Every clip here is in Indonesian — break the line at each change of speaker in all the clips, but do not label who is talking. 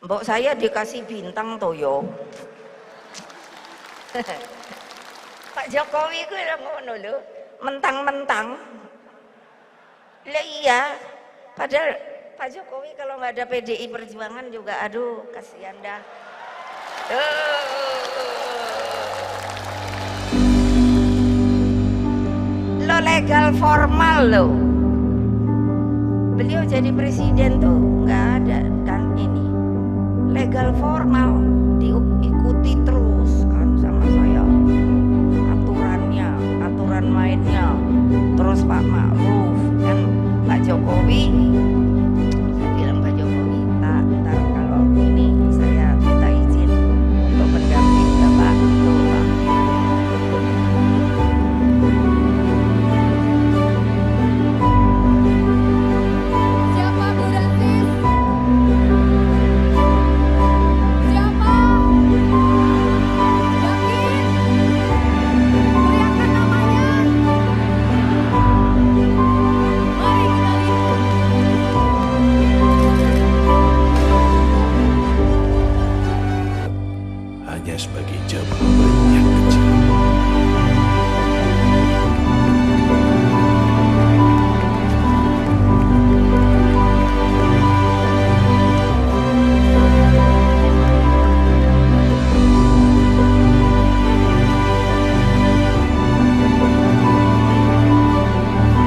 Mbok saya dikasih bintang toyo. Pak Jokowi ku lho ngono lho, mentang-mentang. Lah iya, padahal Pak Jokowi kalau nggak ada PDI Perjuangan juga aduh kasihan dah. Lo legal formal lo. Beliau jadi presiden tuh nggak ada kan ini. Legal formal diikuti terus kan sama saya. Aturannya, aturan mainnya. Terus Pak Ma'ruf kan Pak Jokowi. Saya bilang Pak Jokowi, Pak, ntar kalau ini saya minta izin untuk mendamping Bapak tuh Pak.
Siapa Bu Rantis? Siapa? Yakin? Teriakkan namanya. Mari kita lihat.
Hanya sebagai jawaban yang kecil.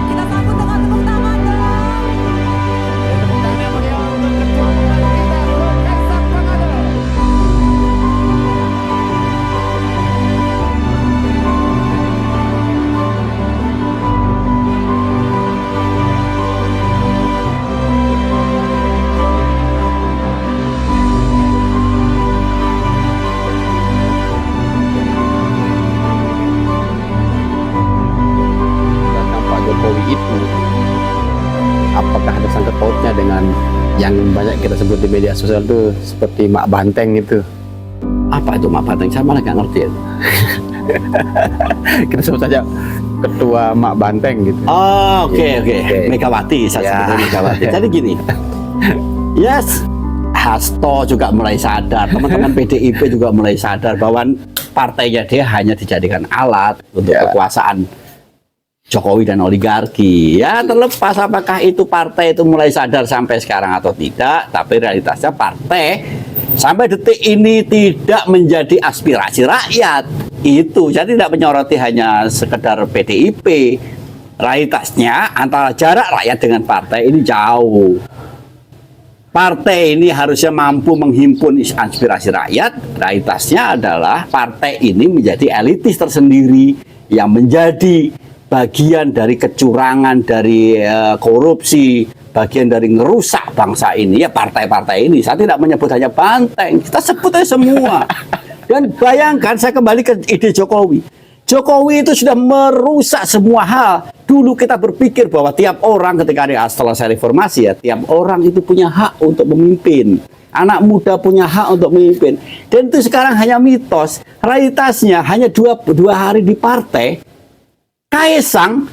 Kita sambut dengan tepuk tangan dong.
Tepuk tangan yang meriah untuk Ketua Umum kita, Bro Kaisang Pangarep.
Datang Pak Jokowi itu, apakah ada sangkut pautnya dengan yang banyak kita sebut di media sosial itu seperti Mak Banteng itu? Apa itu Mak Banteng? Saya malah nggak ngerti. Kita sebut saja Ketua Mak Banteng gitu.
Oh, oke.
Oke.
Megawati, saya
Ya.
sebutnya Megawati. Jadi gini, yes, Hasto juga mulai sadar, teman-teman PDIP juga mulai sadar bahwa partainya dia hanya dijadikan alat untuk
Ya.
kekuasaan Jokowi dan oligarki. Ya, terlepas apakah itu partai itu mulai sadar sampai sekarang atau tidak, tapi realitasnya partai sampai detik ini tidak menjadi aspirasi rakyat. Itu, jadi tidak menyoroti hanya sekedar PDIP. Realitasnya antara jarak rakyat dengan partai ini jauh. Partai ini harusnya mampu menghimpun aspirasi rakyat. Realitasnya adalah partai ini menjadi elitis tersendiri yang menjadi bagian dari kecurangan, dari korupsi, bagian dari ngerusak bangsa ini. Ya partai-partai ini. Saya tidak menyebut hanya Banteng, kita sebut aja semua. Dan bayangkan, saya kembali ke ide Jokowi. Jokowi itu sudah merusak semua hal. Dulu kita berpikir bahwa tiap orang ketika setelah saya reformasi ya, tiap orang itu punya hak untuk memimpin. Anak muda punya hak untuk memimpin. Dan itu sekarang hanya mitos. Realitasnya hanya dua hari di partai, Kaisang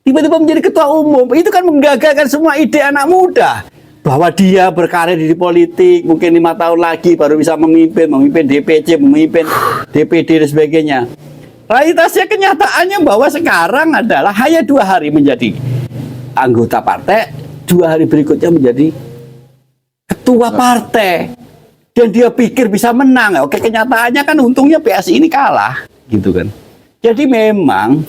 tiba-tiba menjadi ketua umum. Itu kan menggagalkan semua ide anak muda. Bahwa dia berkarir di politik, mungkin 5 tahun lagi baru bisa memimpin DPC, memimpin DPD dan sebagainya. Realitasnya, kenyataannya bahwa sekarang adalah hanya 2 hari menjadi anggota partai, 2 hari berikutnya menjadi ketua partai. Dan dia pikir bisa menang. Oke, kenyataannya kan untungnya PSI ini kalah, gitu kan. Jadi memang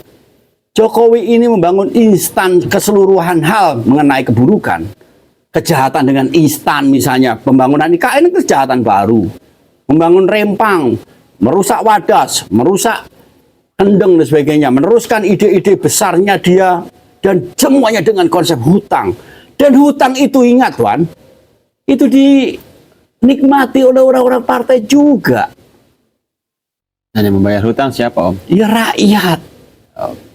Jokowi ini membangun instan keseluruhan hal mengenai keburukan. Kejahatan dengan instan, misalnya pembangunan IKN itu kejahatan baru. Membangun Rempang, merusak Wadas, merusak Kendeng dan sebagainya, meneruskan ide-ide besarnya dia, dan semuanya dengan konsep hutang. Dan hutang itu, ingat Wan, itu dinikmati oleh orang-orang partai juga.
Dan yang membayar hutang siapa Om?
Ya rakyat.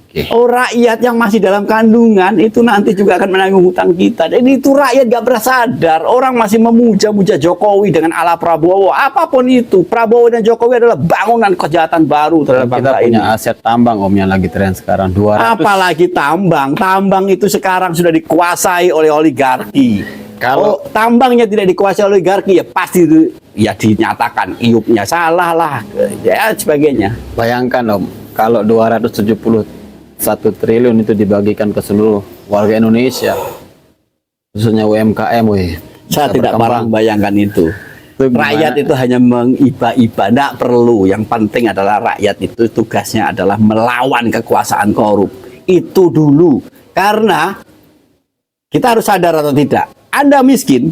Oke.
Oh, rakyat yang masih dalam kandungan itu nanti juga akan menanggung hutang kita. Dan itu rakyat gak pernah sadar. Orang masih memuja-muja Jokowi dengan ala Prabowo. Apapun itu, Prabowo dan Jokowi adalah bangunan kejahatan baru terhadap
Kita
bangsa
punya
ini.
aset tambang Om yang lagi tren sekarang 200.
Apalagi tambang. Tambang itu sekarang sudah dikuasai oleh oligarki.
Kalau
tambangnya tidak dikuasai oligarki, ya pasti itu ya dinyatakan iupnya salah lah, ya sebagainya.
bayangkan Om, kalau 271 triliun itu dibagikan ke seluruh warga Indonesia, khususnya UMKM,
Saya tidak pernah membayangkan itu. Rakyat itu hanya mengiba-iba, tidak perlu. Yang penting adalah rakyat itu tugasnya adalah melawan kekuasaan korup. Itu dulu. Karena kita harus sadar atau tidak, Anda miskin,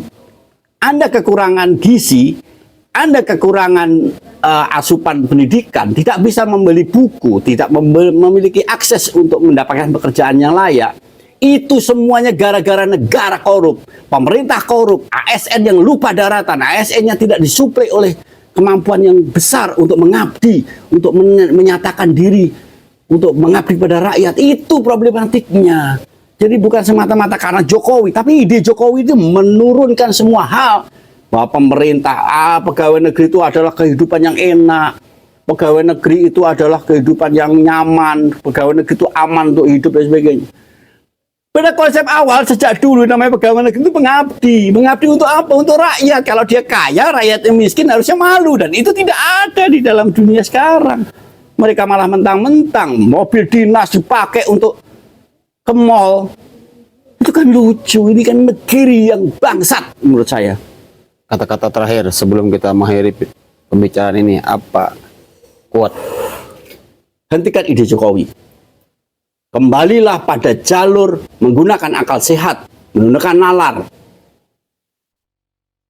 Anda kekurangan gizi, Anda kekurangan asupan pendidikan, tidak bisa membeli buku, tidak memiliki akses untuk mendapatkan pekerjaan yang layak. Itu semuanya gara-gara negara korup, pemerintah korup, ASN yang lupa daratan, ASN-nya tidak disuplai oleh kemampuan yang besar untuk mengabdi, untuk menyatakan diri, untuk mengabdi pada rakyat. Itu problematiknya. Jadi bukan semata-mata karena Jokowi, tapi ide Jokowi itu menurunkan semua hal. Bahwa pemerintah, pegawai negeri itu adalah kehidupan yang enak, pegawai negeri itu adalah kehidupan yang nyaman, pegawai negeri itu aman untuk hidup dan sebagainya. Pada konsep awal sejak dulu namanya pegawai negeri itu mengabdi. Mengabdi untuk apa? Untuk rakyat. Kalau dia kaya, rakyat yang miskin harusnya malu. Dan itu tidak ada di dalam dunia sekarang. Mereka malah mentang-mentang mobil dinas dipakai untuk ke mall. Itu kan lucu. Ini kan negeri yang bangsat menurut saya.
Kata-kata terakhir sebelum kita mengakhiri pembicaraan ini, apa quote?
Hentikan ide Jokowi. Kembalilah pada jalur menggunakan akal sehat, menggunakan nalar.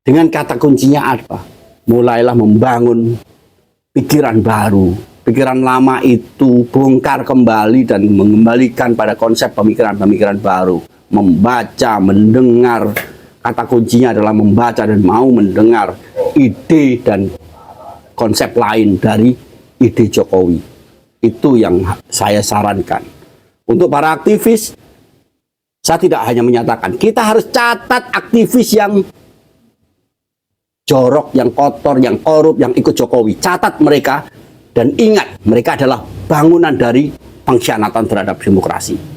Dengan kata kuncinya apa? Mulailah membangun pikiran baru. Pikiran lama itu bongkar kembali dan mengembalikan pada konsep pemikiran-pemikiran baru. Membaca, mendengar. Kata kuncinya adalah membaca dan mau mendengar ide dan konsep lain dari ide Jokowi. Itu yang saya sarankan. Untuk para aktivis, saya tidak hanya menyatakan, kita harus catat aktivis yang jorok, yang kotor, yang korup, yang ikut Jokowi. Catat mereka dan ingat, mereka adalah bangunan dari pengkhianatan terhadap demokrasi.